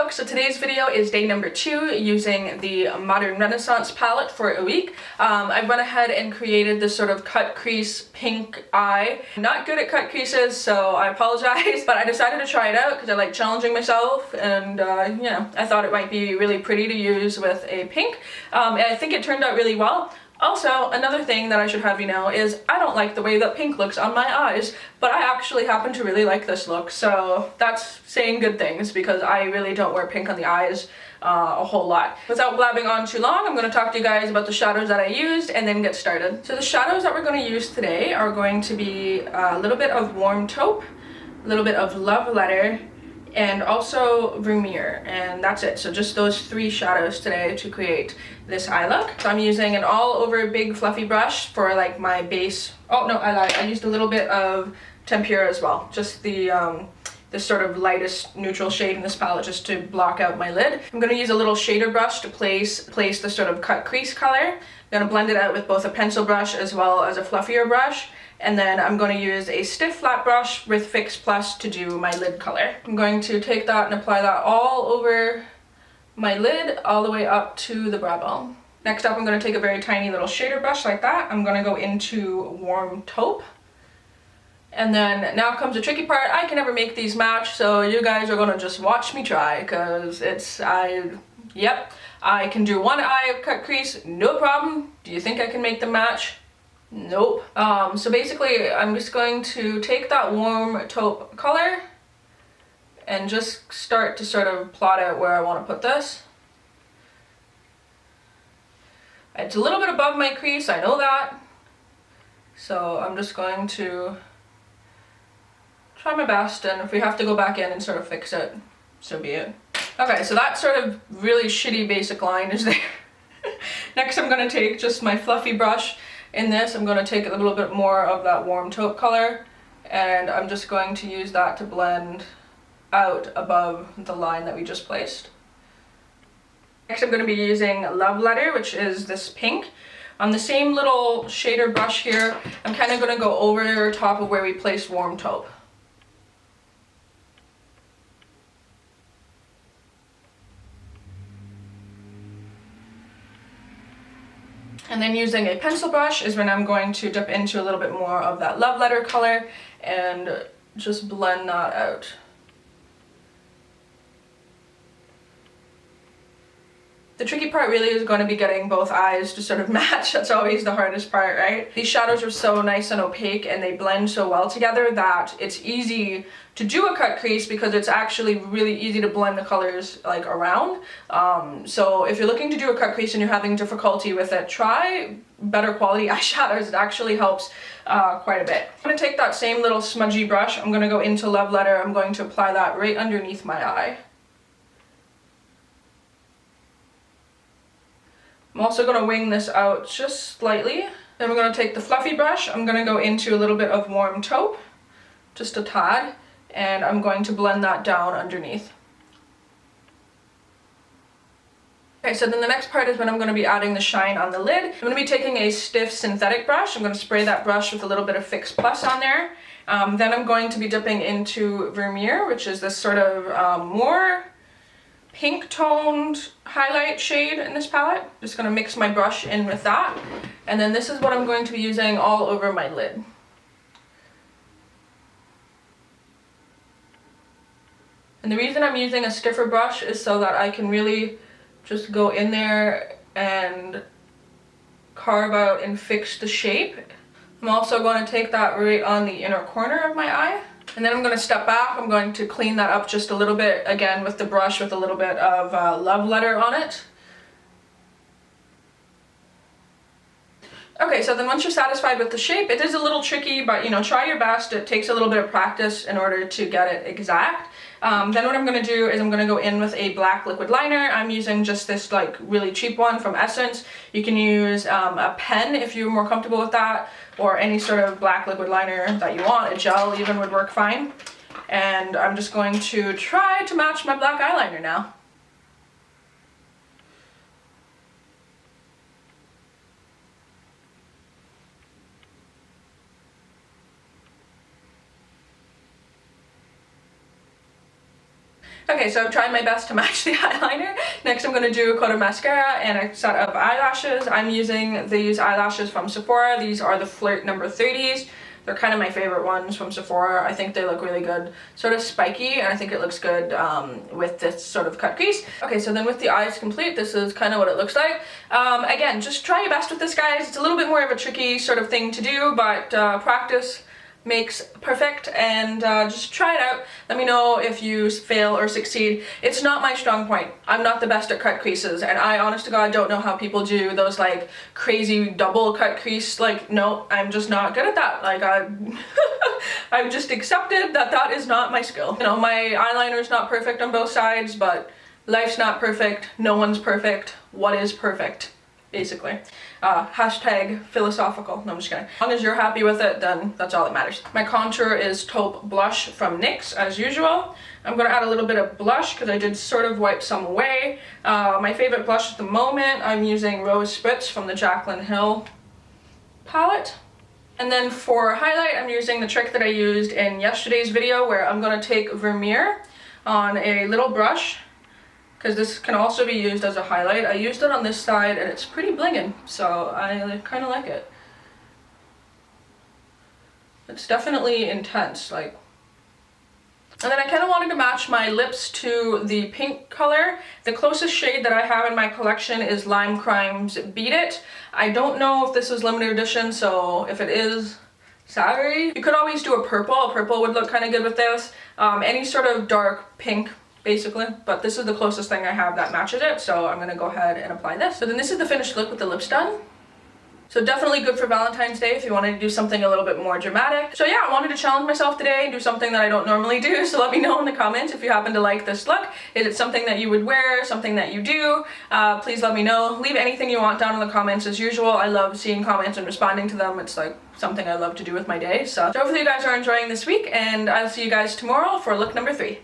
look. So today's video is day number 2 using the Modern Renaissance palette for a week. I went ahead and created this sort of cut crease pink eye. I'm not good at cut creases, so I apologize, but I decided to try it out because I like challenging myself, and you know, I thought it might be really pretty to use with a pink. And I think it turned out really well. Also, another thing that I should have you know is I don't like the way that pink looks on my eyes, but I actually happen to really like this look, so that's saying good things because I really don't wear pink on the eyes a whole lot. Without blabbing on too long, I'm going to talk to you guys about the shadows that I used and then get started. So the shadows that we're going to use today are going to be a little bit of warm taupe, a little bit of love letter, and also Vermeer, and that's it. So just those 3 shadows today to create this eye look. So I'm using an all over big fluffy brush for like my base. Oh no, I lied. I used a little bit of tempera as well, just the sort of lightest neutral shade in this palette just to block out my lid. I'm going to use a little shader brush to place the sort of cut crease color. I'm going to blend it out with both a pencil brush as well as a fluffier brush. And then I'm going to use a stiff flat brush with Fix Plus to do my lid color. I'm going to take that and apply that all over my lid, all the way up to the brow bone. Next up, I'm going to take a very tiny little shader brush like that. I'm going to go into warm taupe. And then now comes the tricky part. I can never make these match, so you guys are going to just watch me try, because yep, I can do one eye of cut crease, no problem. Do you think I can make them match? Nope. So basically I'm just going to take that warm taupe color and just start to sort of plot out where I want to put this. It's a little bit above my crease, I know that. So I'm just going to try my best, and if we have to go back in and sort of fix it, so be it. Okay, so that sort of really shitty basic line is there. Next I'm going to take just my fluffy brush. In this, I'm going to take a little bit more of that warm taupe color, and I'm just going to use that to blend out above the line that we just placed. Next, I'm going to be using Love Letter, which is this pink. On the same little shader brush here, I'm kind of going to go over top of where we placed warm taupe. And then using a pencil brush is when I'm going to dip into a little bit more of that Love Letter color and just blend that out. The tricky part really is going to be getting both eyes to sort of match. That's always the hardest part, right? These shadows are so nice and opaque and they blend so well together that it's easy to do a cut crease because it's actually really easy to blend the colors like around. So if you're looking to do a cut crease and you're having difficulty with it, try better quality eyeshadows. It actually helps quite a bit. I'm going to take that same little smudgy brush. I'm going to go into Love Letter. I'm going to apply that right underneath my eye. I'm also going to wing this out just slightly. Then we're going to take the fluffy brush. I'm going to go into a little bit of warm taupe, just a tad, and I'm going to blend that down underneath. Okay, so then the next part is when I'm going to be adding the shine on the lid. I'm going to be taking a stiff synthetic brush. I'm going to spray that brush with a little bit of Fix Plus on there. Then I'm going to be dipping into Vermeer, which is this sort of more pink toned highlight shade in this palette. Just going to mix my brush in with that, and then this is what I'm going to be using all over my lid. And the reason I'm using a stiffer brush is so that I can really just go in there and carve out and fix the shape. I'm also going to take that right on the inner corner of my eye. And then I'm going to step back. I'm going to clean that up just a little bit, again with the brush with a little bit of Love Letter on it. Okay, so then once you're satisfied with the shape, it is a little tricky, but you know, try your best. It takes a little bit of practice in order to get it exact. Then what I'm going to do is I'm going to go in with a black liquid liner. I'm using just this like really cheap one from Essence. You can use a pen if you're more comfortable with that, or any sort of black liquid liner that you want. A gel even would work fine. And I'm just going to try to match my black eyeliner now. Okay, so I've tried my best to match the eyeliner. Next I'm going to do a coat of mascara and a set of eyelashes. I'm using these eyelashes from Sephora. These are the Flirt number 30s. They're kind of my favorite ones from Sephora. I think they look really good. Sort of spiky, and I think it looks good with this sort of cut crease. Okay, so then with the eyes complete, this is kind of what it looks like. Again, just try your best with this, guys. It's a little bit more of a tricky sort of thing to do, but practice makes perfect, and just try it out. Let me know if you fail or succeed. It's not my strong point. I'm not the best at cut creases, and I honest to God don't know how people do those like crazy double cut crease. Like, no, I'm just not good at that. Like, I've just accepted that that is not my skill. You know, my eyeliner is not perfect on both sides, but life's not perfect. No one's perfect. What is perfect? Basically. Hashtag philosophical. No, I'm just kidding. As long as you're happy with it, then that's all that matters. My contour is taupe blush from NYX, as usual. I'm going to add a little bit of blush because I did sort of wipe some away. My favorite blush at the moment, I'm using Rose Spritz from the Jaclyn Hill palette. And then for highlight, I'm using the trick that I used in yesterday's video, where I'm going to take Vermeer on a little brush, because this can also be used as a highlight. I used it on this side and it's pretty blingin', so I kind of like it. It's definitely intense, like. And then I kind of wanted to match my lips to the pink color. The closest shade that I have in my collection is Lime Crime's Beat It. I don't know if this is limited edition, so if it is, sorry. You could always do a purple. A purple would look kind of good with this. Any sort of dark pink, basically, but this is the closest thing I have that matches it, so I'm gonna go ahead and apply this. So then this is the finished look with the lips done. So definitely good for Valentine's Day if you wanted to do something a little bit more dramatic. So yeah, I wanted to challenge myself today and do something that I don't normally do, so let me know in the comments if you happen to like this look. Is it something that you would wear, something that you do? Please let me know. Leave anything you want down in the comments as usual. I love seeing comments and responding to them. It's like something I love to do with my day. So hopefully you guys are enjoying this week, and I'll see you guys tomorrow for look number 3.